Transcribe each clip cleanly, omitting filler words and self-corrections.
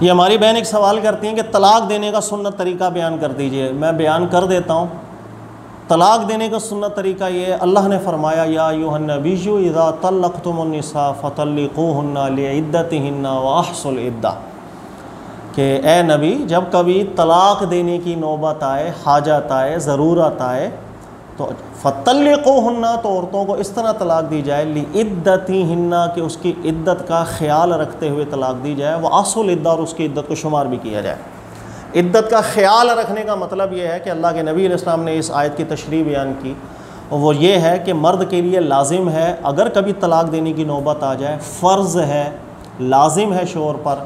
ये हमारी बहन एक सवाल करती हैं कि तलाक़ देने का सुन्नत तरीका बयान कर दीजिए। मैं बयान कर देता हूँ। तलाक़ देने का सुन्नत तरीका ये है, अल्लाह ने फरमाया या अय्युहन नबिय्यु इज़ा तल्लक़्तुमुन निसा फ़तल्लिक़ूहुन्ना लिइद्दतिहिन्ना व अहsul इद्दा, कि ए नबी जब कभी तलाक़ देने की नौबत आए, हाजत आए, ज़रूरत आए तो फ़तल्लिक़ूहुन्ना, तो औरतों को इस तरह तलाक़ दी जाए लिइद्दतिहिन्ना, कि उसकी इद्दत का ख्याल रखते हुए तलाक़ दी जाए, व अहsul इद्दा, और उसकी इद्दत को शुमार भी किया जाए। इद्दत का ख्याल रखने का मतलब ये है कि अल्लाह के नबी अलैहि सलाम ने इस आयत की तशरीह बयान की, और वो ये है कि मर्द के लिए लाजिम है अगर कभी तलाक़ देने की नौबत आ जाए, फ़र्ज़ है, लाजिम है शोहर पर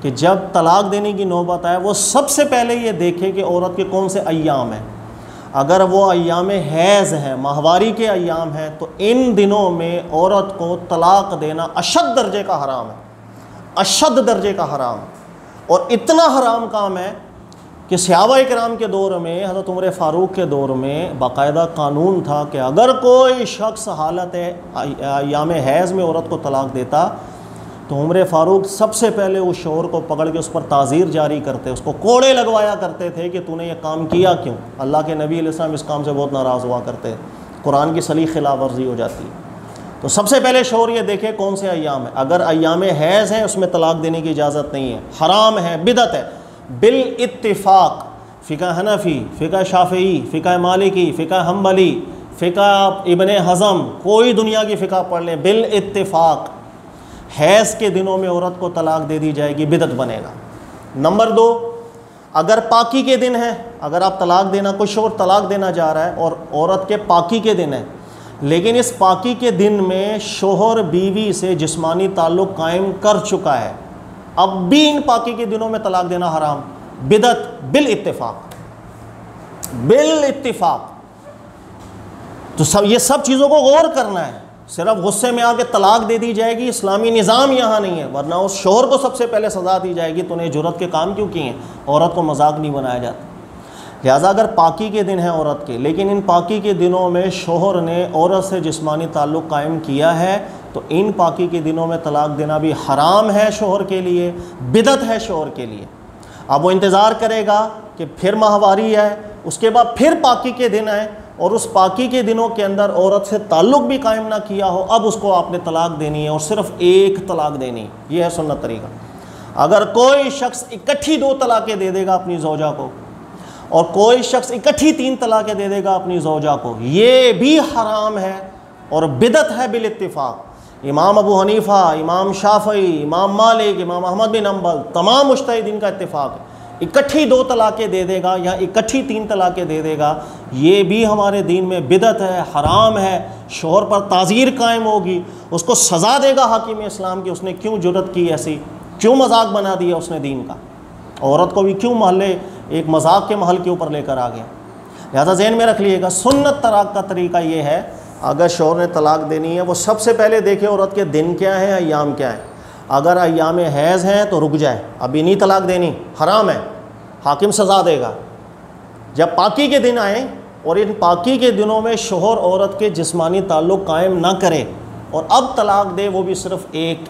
कि जब तलाक़ देने की नौबत आए वो सबसे पहले ये देखे कि औरत के कौन से अय्याम हैं। अगर वो अय्याम हैज़ हैं, माहवारी के अय्याम हैं, तो इन दिनों में औरत को तलाक़ देना अशद दर्जे का हराम है, अशद दर्जे का हराम। और इतना हराम काम है कि सहाबा इकराम के दौर में, हज़रत उमर फ़ारूक के दौर में बाकायदा कानून था कि अगर कोई शख्स हालत अय्याम हैज़ में औरत को तलाक़ देता तो उमर फ़ारूक सबसे पहले उस शोहर को पकड़ के उस पर ताज़ीर जारी करते, उसको कोड़े लगवाया करते थे कि तूने ये काम किया क्यों। अल्लाह के नबी अलैहि सलाम इस काम से बहुत नाराज़ हुआ करते, कुरान की सलीख खिलाफ वर्जी हो जाती है। तो सबसे पहले शोहर ये देखे कौन से अय्याम है। अगर अय्याम हैज़ हैं उसमें तलाक़ देने की इजाज़त नहीं है, हराम है, बिदत है, बिल इत्तिफ़ाक़। फ़िक़्ह हनफ़ी, फ़िक़्ह शाफ़िई, फ़िक़्ह मालिकी, फ़िक़्ह हम्बली, फ़िक़्ह इब्ने हज़म, कोई दुनिया की फ़िक़्ह पढ़ लें, बिल इत्तिफ़ाक़ हैज़ के दिनों में औरत को तलाक़ दे दी जाएगी, बिदत बनेगा। नंबर 2, अगर पाकी के दिन है, अगर आप तलाक़ देना, कोई शोहर तलाक़ देना जा रहा है और औरत के पाकी के दिन है, लेकिन इस पाकी के दिन में शोहर बीवी से जिस्मानी ताल्लुक़ कायम कर चुका है, अब भी इन पाकी के दिनों में तलाक़ देना हराम, बिदत बिल इत्तिफ़ाक़, बिल इत्तिफ़ाक़। तो ये सब चीज़ों को गौर करना है। सिर्फ गुस्से में आके तलाक़ दे दी जाएगी, इस्लामी निज़ाम यहाँ नहीं है, वरना उस शोहर को सबसे पहले सज़ा दी जाएगी, तूने जुर्रत के काम क्यों किए हैं। औरत को मजाक नहीं बनाया जाता। लिहाजा अगर पाकी के दिन है औरत के, लेकिन इन पाकी के दिनों में शोहर ने औरत से जिस्मानी ताल्लुक़ कायम किया है, तो इन पाकी के दिनों में तलाक़ देना भी हराम है शोहर के लिए, बिदत है शोहर के लिए। अब वो इंतज़ार करेगा कि फिर माहवारी है, उसके बाद फिर पाकी के दिन आए और उस पाकी के दिनों के अंदर औरत से ताल्लुक़ भी कायम ना किया हो, अब उसको आपने तलाक़ देनी है और सिर्फ एक तलाक़ देनी है। यह है सुन्नत तरीका। अगर कोई शख्स इकट्ठी 2 तलाक़ें दे देगा अपनी ज़ौजा को और कोई शख्स इकट्ठी 3 तलाक़ें दे देगा अपनी ज़ौजा को, ये भी हराम है और बिदत है बिल इत्तिफ़ाक़। इमाम अबू हनीफ़ा, इमाम शाफ़ई, इमाम मालिक, इमाम अहमद बिन हम्बल, तमाम मुज्तहिदीन का इत्तिफ़ाक़ है, इकट्ठी 2 तलाक़ें दे देगा या इकट्ठी 3 तलाक़ें दे देगा, ये भी हमारे दीन में बिदत है, हराम है। शोहर पर ताज़ीर कायम होगी, उसको सज़ा देगा हाकिम इस्लाम की, उसने क्यों जुर्रत की ऐसी, क्यों मजाक बना दिया उसने दीन का, औरत को भी क्यों महल्ले एक मजाक के महल के ऊपर लेकर आ गया। लिहाजा ज़हन में रख लीजिएगा, सुन्नत तलाक़ का तरीका ये है, अगर शोहर ने तलाक़ देनी है वो सबसे पहले देखे औरत के दिन क्या हैं, अय्याम क्या हैं। अगर अय्याम हैज़ हैं तो रुक जाए, अभी नहीं तलाक़ देनी, हराम है, हाकिम सज़ा देगा। जब पाकी के दिन आए और इन पाकी के दिनों में शोहर औरत के जिस्मानी ताल्लुक़ कायम ना करे और अब तलाक़ दे, वो भी सिर्फ एक,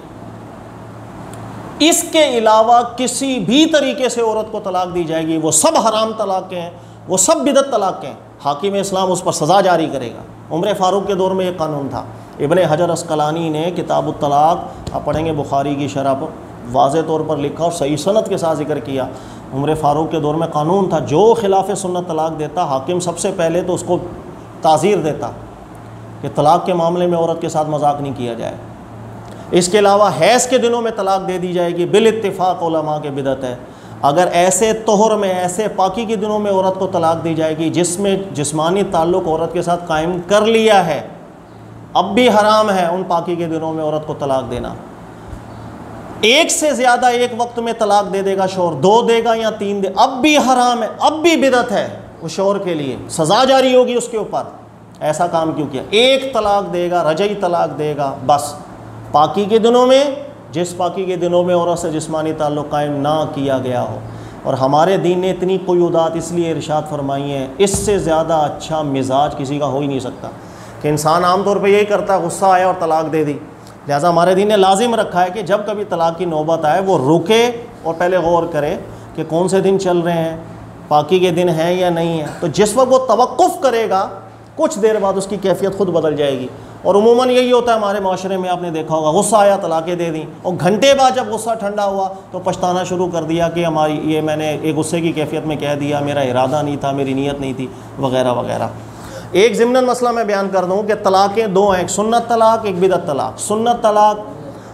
इसके अलावा किसी भी तरीके से औरत को तलाक़ दी जाएगी, वो सब हराम तलाक़ हैं, वो सब बिदत तलाक़ हैं, हाकिम इस्लाम उस पर सज़ा जारी करेगा। उमर फ़ारूक के दौर में एक कानून था। इब्ने हजर अस्क़लानी ने किताब तलाक़, आप पढ़ेंगे बुखारी की शरह पर, वाज़े तौर पर लिखा और सही सनद के साथ ज़िक्र किया। उमर फ़ारूक के दौर में कानून था, जो खिलाफ़ सुन्नत तलाक़ देता, हाकिम सबसे पहले तो उसको ताज़ीर देता कि तलाक़ के मामले में औरत के साथ मजाक नहीं किया जाए। इसके अलावा हैज़ के दिनों में तलाक़ दे दी जाएगी, बिल इत्तिफ़ाक़ उलमा के बिदत है। अगर ऐसे तोहर में, ऐसे पाकी के दिनों में औरत को तलाक़ दी जाएगी जिसमें जिस्मानी ताल्लुक़ औरत के साथ कायम कर लिया है, अब भी हराम है उन पाकी के दिनों में औरत को तलाक़ देना। एक से ज़्यादा एक वक्त में तलाक़ दे देगा शोहर, 2 देगा या 3 दे, अब भी हराम है, अब भी बिदत है, उस शोहर के लिए सज़ा जारी होगी उसके ऊपर। ऐसा काम क्यों किया? एक तलाक़ देगा, रजई तलाक़ देगा, बस पाकी के दिनों में, जिस पाकी के दिनों में औरत से जिस्मानी ताल्लुक़ कायम ना किया गया हो। और हमारे दीन ने इतनी क़ुयूदात इसलिए इरशाद फरमाई है, इससे ज़्यादा अच्छा मिजाज किसी का हो ही नहीं सकता कि इंसान आमतौर पर यही करता है, गुस्सा आया और तलाक़ दे दी। लिहाजा हमारे दीन ने लाजिम रखा है कि जब कभी तलाक़ की नौबत आए वो रुके और पहले गौर करे कि कौन से दिन चल रहे हैं, पाकी के दिन हैं या नहीं है। तो जिस वक्त वो तवक्कुफ़ करेगा कुछ देर बाद उसकी कैफियत खुद बदल जाएगी। और उमूमन यही होता है हमारे माशरे में, आपने देखा होगा, गुस्सा आया तलाक़ें दे दी, और घंटे बाद जब गुस्सा ठंडा हुआ तो पछताना शुरू कर दिया कि हमारी ये मैंने एक गुस्से की कैफियत में कह दिया, मेरा इरादा नहीं था, मेरी नीयत नहीं थी, वगैरह वगैरह। एक ज़िम्नन मसला मैं बयान कर दूँ कि तलाक़ें दो हैं, एक सुन्नत तलाक़, एक बिदअत तलाक़। सुन्नत तलाक़,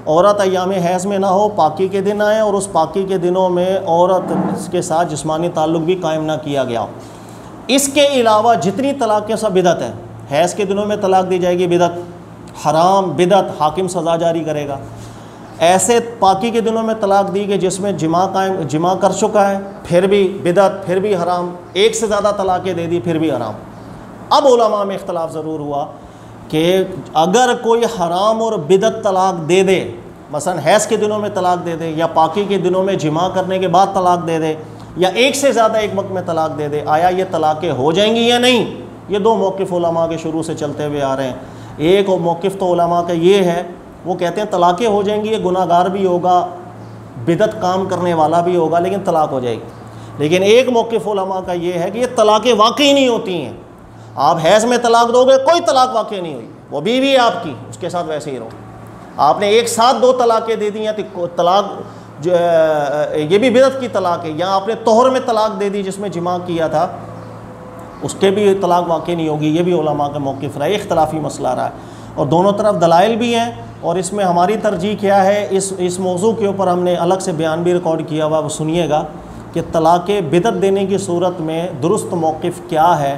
औरत अय्याम हैज़ में ना हो, पाकी के दिन आए और उस पाकी के दिनों में औरत के साथ जिस्मानी ताल्लुक़ भी कायम ना किया गया। इसके अलावा जितनी तलाक़ें सब बिदअत है। हैज़ के दिनों में तलाक़ दी जाएगी, बिदअत, हराम, बिदअत, हाकिम सज़ा जारी करेगा। ऐसे पाकी के दिनों में तलाक़ दी कि जिसमें जिमा कर चुका है, फिर भी बिदअत, फिर भी हराम, एक से ज़्यादा तलाक़ें दे दी, फिर भी हराम। अब उलमा में इख्तलाफ ज़रूर हुआ कि अगर कोई हराम और बिदअत तलाक़ दे दे, मसलन हैज़ के दिनों में तलाक़ दे दे, या पाकी के दिनों में जिमा करने के बाद तलाक़ दे दे, या एक से ज़्यादा एक वक्त में तलाक़ दे दे, आया ये तलाक़ें हो जाएंगी या नहीं? ये दो मौक़िफ़ उलमा के शुरू से चलते हुए आ रहे हैं। एक मौक़िफ़ तो उलमा का ये है, वो कहते हैं तलाक़ें हो जाएंगी, ये गुनाहगार भी होगा, बिदअत काम करने वाला भी होगा, लेकिन तलाक़ हो जाएगी। लेकिन एक मौक़िफ़ उलमा का ये है कि ये तलाक़ें वाकई नहीं होती हैं। आप हैज़ में तलाक़ दोगे, कोई तलाक़ वाकई नहीं हुई, वो बीवी है आपकी, उसके साथ वैसे ही रहो। आपने एक साथ दो तलाक़ें दे दी हैं तो तलाक़ जो ये भी बिदअत की तलाक़ है। या आपने तोहर में तलाक़ दे दी जिसमें जिमा किया था, उसके भी तलाक़ वाकई नहीं होगी। ये भी उलमा का मौक़िफ़ रहा है, इख्तलाफी मसला रहा है, और दोनों तरफ दलाइल भी हैं। और इसमें हमारी तरजीह क्या है, इस मौजू के ऊपर हमने अलग से बयान भी रिकॉर्ड किया हुआ, वो सुनिएगा कि तलाक़ बिदअत देने की सूरत में दुरुस्त मौक़िफ़ क्या है,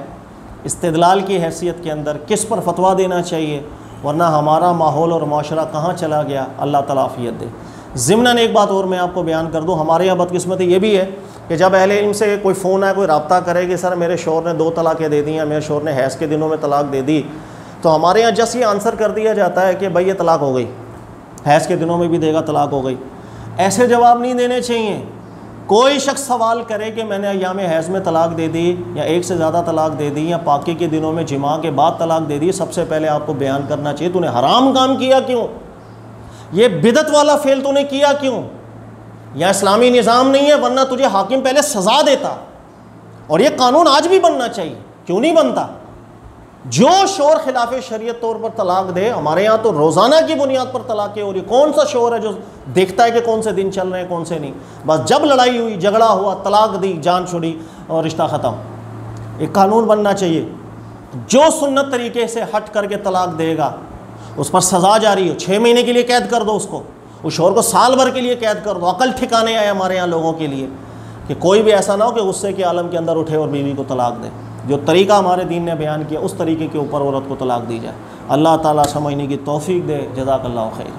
इस्तिदलाल की हैसियत के अंदर किस पर फतवा देना चाहिए, वरना हमारा माहौल और माशरा कहाँ चला गया, अल्लाह ताला आफ़ियत दे। ज़िम्नन एक बात और मैं आपको बयान कर दूँ, हमारे यहाँ बदकिस्मती ये भी है कि जब अहले इल्म से कोई फ़ोन आए, कोई रब्ता करे कि सर मेरे शौहर ने 2 तलाक़ें दे दी हैं, मेरे शौहर ने हैज़ के दिनों में तलाक़ दे दी, तो हमारे यहाँ जस्ट ये आंसर कर दिया जाता है कि भाई ये तलाक़ हो गई, हैज़ के दिनों में भी देगा, तलाक़ हो गई। ऐसे जवाब नहीं देने चाहिए। कोई शख्स सवाल करे कि मैंने अय्याम हैज़ में तलाक़ दे दी, या एक से ज़्यादा तलाक़ दे दी, या पाकी के दिनों में जिमा के बाद तलाक़ दे दी, सबसे पहले आपको बयान करना चाहिए तूने हराम काम किया क्यों, ये बिदअत वाला फ़ेल तूने किया क्यों। या इस्लामी निज़ाम नहीं है, वरना तुझे हाकिम पहले सज़ा देता। और ये कानून आज भी बनना चाहिए, क्यों नहीं बनता। जो शोर खिलाफ शरीयत तौर पर तलाक़ दे, हमारे यहाँ तो रोज़ाना की बुनियाद पर तलाक़ें हो रही। कौन सा शोर है जो देखता है कि कौन से दिन चल रहे हैं, कौन से नहीं। बस जब लड़ाई हुई, झगड़ा हुआ, तलाक़ दी, जान छुड़ी और रिश्ता ख़त्म। एक कानून बनना चाहिए, जो सुन्नत तरीके से हट करके तलाक़ देगा उस पर सज़ा जारी हो। 6 महीने के लिए कैद कर दो उसको, उस शोर को साल भर के लिए कैद कर दो। अकल ठिकाने आए हमारे यहाँ लोगों के लिए कि कोई भी ऐसा ना हो कि गुस्से के आलम के अंदर उठे और बीवी को तलाक़ दे। जो तरीका हमारे दीन ने बयान किया, उस तरीके के ऊपर औरत को तलाक़ दी जाए। अल्लाह ताला समझने की तौफ़ीक दे। जज़ाकल्लाहु खैर।